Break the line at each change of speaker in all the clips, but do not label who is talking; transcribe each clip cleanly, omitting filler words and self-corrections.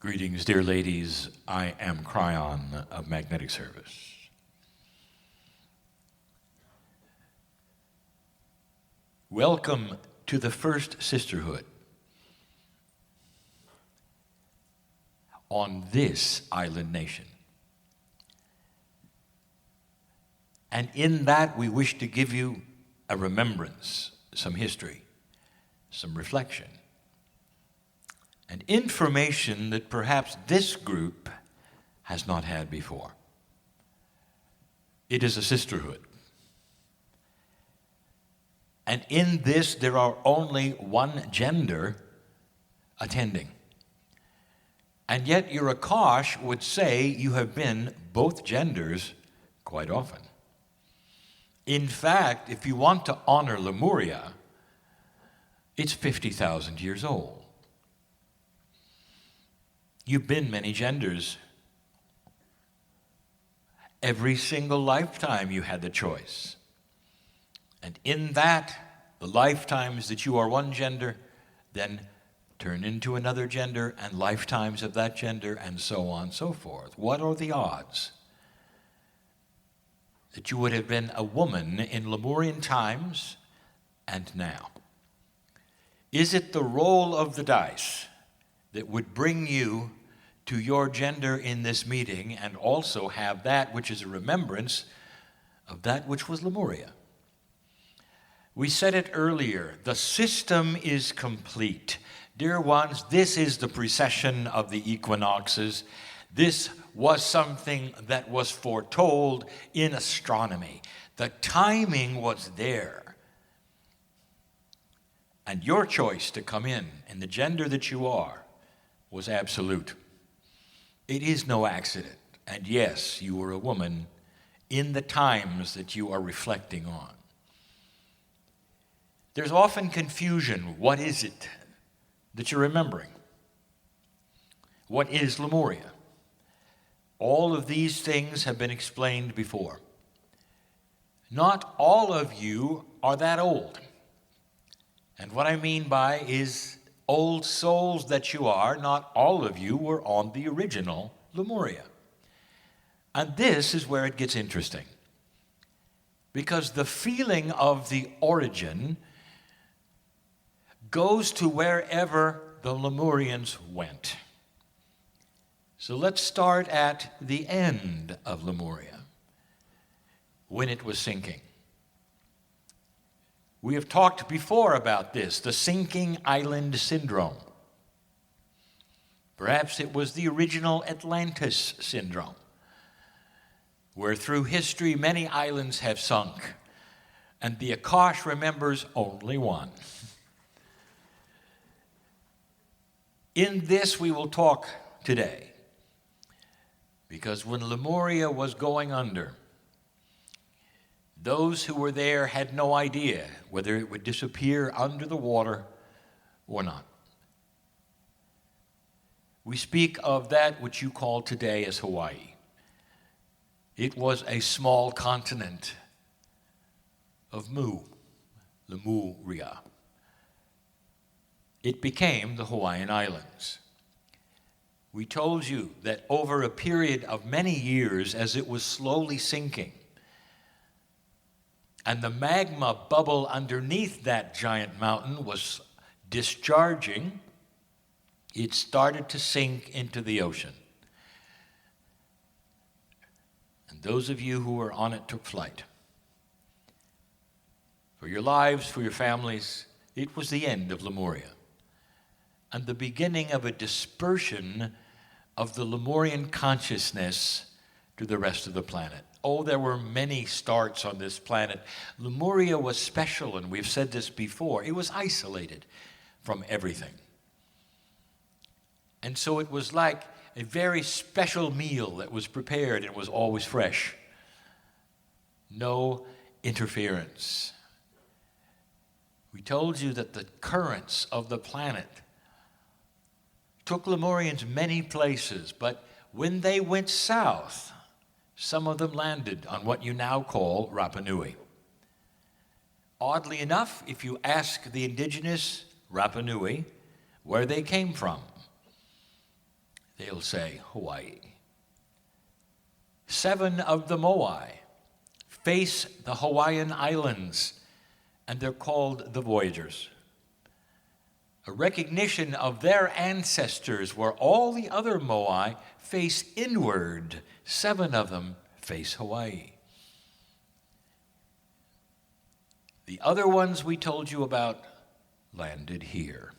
Greetings, dear ladies. I am KRYON of Magnetic Service. Welcome to the first sisterhood on this island nation. And in that, we wish to give you a remembrance, some history, some reflection, and information that perhaps this group has not had before. It is a sisterhood. And in this, there are only one gender attending. And yet, your Akash would say you have been both genders quite often. In fact, if you want to honor Lemuria, it's 50,000 years old. You've been many genders. Every single lifetime you had the choice. And in that, the lifetimes that you are one gender, then turn into another gender, and lifetimes of that gender, and so on and so forth. What are the odds that you would have been a woman in Lemurian times and now? Is it the roll of the dice that would bring you to your gender in this meeting and also have that which is a remembrance of that which was Lemuria? We said it earlier, the system is complete. Dear ones, this is the precession of the equinoxes. This was something that was foretold in astronomy. The timing was there. And your choice to come in the gender that you are was absolute. It is no accident. And yes, you were a woman in the times that you are reflecting on. There's often confusion. What is it that you're remembering? What is Lemuria? All of these things have been explained before. Not all of you are that old. And what I mean by is old souls that you are, not all of you were on the original Lemuria. And this is where it gets interesting. Because the feeling of the origin goes to wherever the Lemurians went. So let's start at the end of Lemuria, when it was sinking. We have talked before about this, the sinking island syndrome. Perhaps it was the original Atlantis syndrome, where through history many islands have sunk, and the Akash remembers only one. In this we will talk today, because when Lemuria was going under, those who were there had no idea whether it would disappear under the water or not. We speak of that which you call today as Hawaii. It was a small continent of Lemuria. It became the Hawaiian Islands. We told you that over a period of many years, as it was slowly sinking, and the magma bubble underneath that giant mountain was discharging, it started to sink into the ocean. And those of you who were on it took flight. For your lives, for your families, it was the end of Lemuria, and the beginning of a dispersion of the Lemurian consciousness to the rest of the planet. Oh, there were many starts on this planet. Lemuria was special, and we've said this before. It was isolated from everything. And so it was like a very special meal that was prepared and was always fresh. No interference. We told you that the currents of the planet took Lemurians many places, but when they went south, some of them landed on what you now call Rapa Nui. Oddly enough, if you ask the indigenous Rapa Nui where they came from, they'll say Hawaii. 7 of the Moai face the Hawaiian Islands, and they're called the Voyagers. A recognition of their ancestors, where all the other Moai face inward. 7 of them face Hawaii. The other ones we told you about landed here.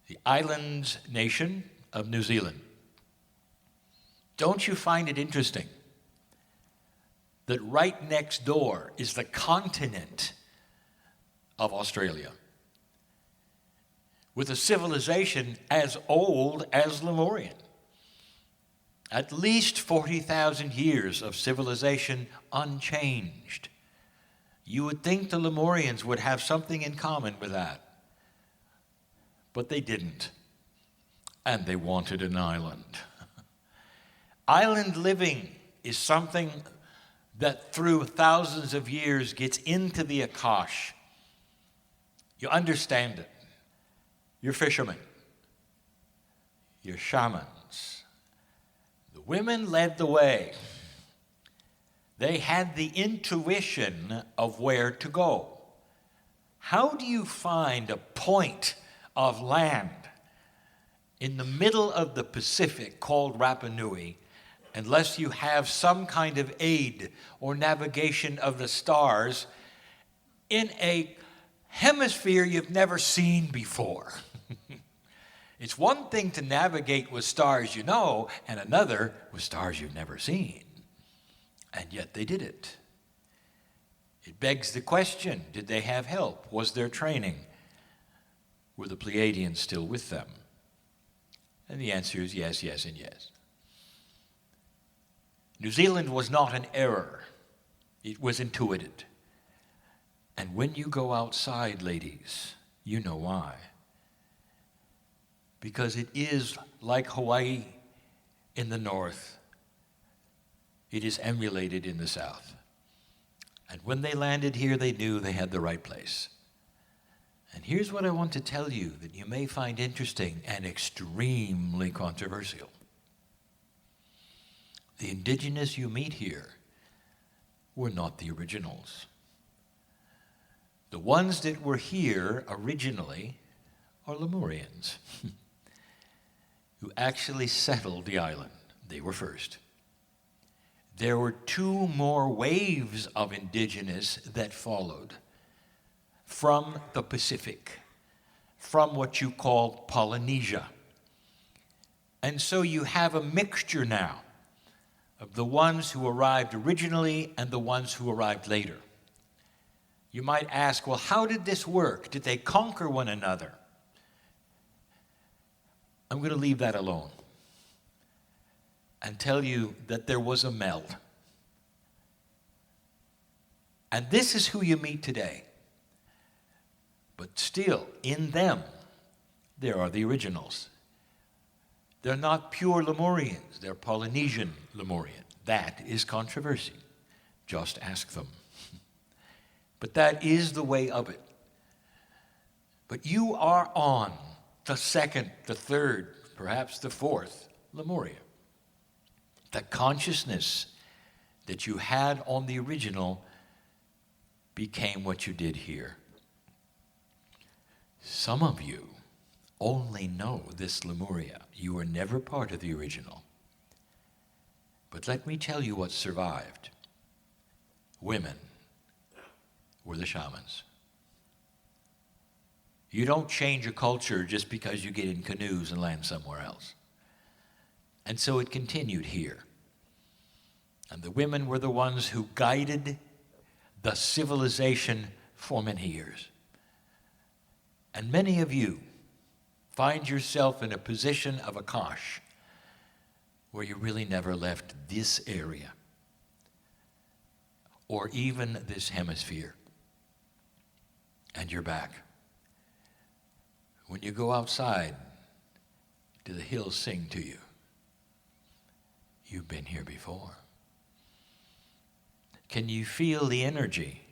The island nation of New Zealand. Don't you find it interesting that right next door is the continent of Australia, with a civilization as old as Lemurian? At least 40,000 years of civilization unchanged. You would think the Lemurians would have something in common with that. But they didn't. And they wanted an island. Island living is something that through thousands of years gets into the Akash. You understand it. You're fishermen. You're shamans. The women led the way. They had the intuition of where to go. How do you find a point of land in the middle of the Pacific called Rapa Nui unless you have some kind of aid or navigation of the stars in a hemisphere you've never seen before? It's one thing to navigate with stars you know, and another with stars you've never seen. And yet they did it. It begs the question, did they have help? Was there training? Were the Pleiadians still with them? And the answer is yes, yes, and yes. New Zealand was not an error. It was intuited. And when you go outside, ladies, you know why. Because it is like Hawaii in the north. It is emulated in the south. And when they landed here, they knew they had the right place. And here's what I want to tell you that you may find interesting and extremely controversial. The indigenous you meet here were not the originals. The ones that were here originally are Lemurians, who actually settled the island. They were first. There were 2 more waves of indigenous that followed from the Pacific, from what you call Polynesia. And so you have a mixture now of the ones who arrived originally and the ones who arrived later. You might ask, well, how did this work? Did they conquer one another? I'm going to leave that alone and tell you that there was a meld. And this is who you meet today. But still, in them, there are the originals. They're not pure Lemurians. They're Polynesian Lemurian. That is controversy. Just ask them. But that is the way of it. But you are on the 2nd, the 3rd, perhaps the 4th Lemuria. The consciousness that you had on the original became what you did here. Some of you only know this Lemuria. You were never part of the original. But let me tell you what survived. Women were the shamans. You don't change a culture just because you get in canoes and land somewhere else. And so it continued here. And the women were the ones who guided the civilization for many years. And many of you find yourself in a position of Akash where you really never left this area or even this hemisphere. And you're back. When you go outside, do the hills sing to you? You've been here before. Can you feel the energy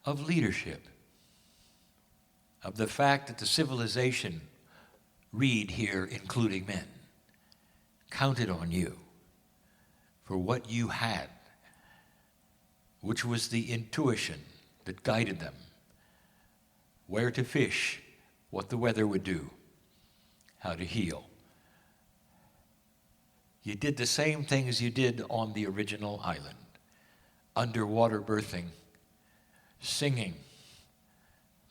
of leadership, of the fact that the civilization read here, including men, counted on you for what you had, which was the intuition that guided them, where to fish, what the weather would do, how to heal. You did the same things you did on the original island, underwater birthing, singing,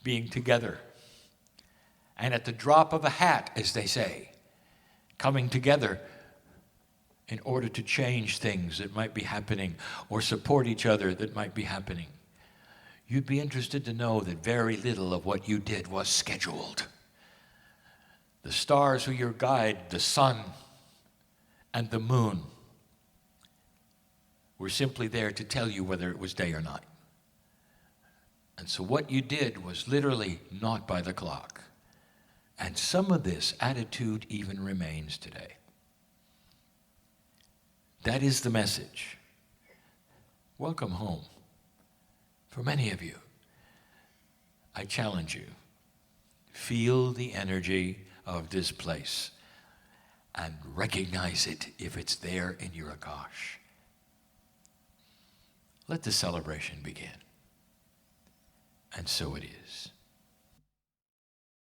being together, and at the drop of a hat, as they say, coming together in order to change things that might be happening or support each other that might be happening. You'd be interested to know that very little of what you did was scheduled. The stars were your guide, the sun and the moon were simply there to tell you whether it was day or night. And so what you did was literally not by the clock. And some of this attitude even remains today. That is the message. Welcome home. For many of you, I challenge you, feel the energy of this place and recognize it if it's there in your Akash. Let the celebration begin. And so it is.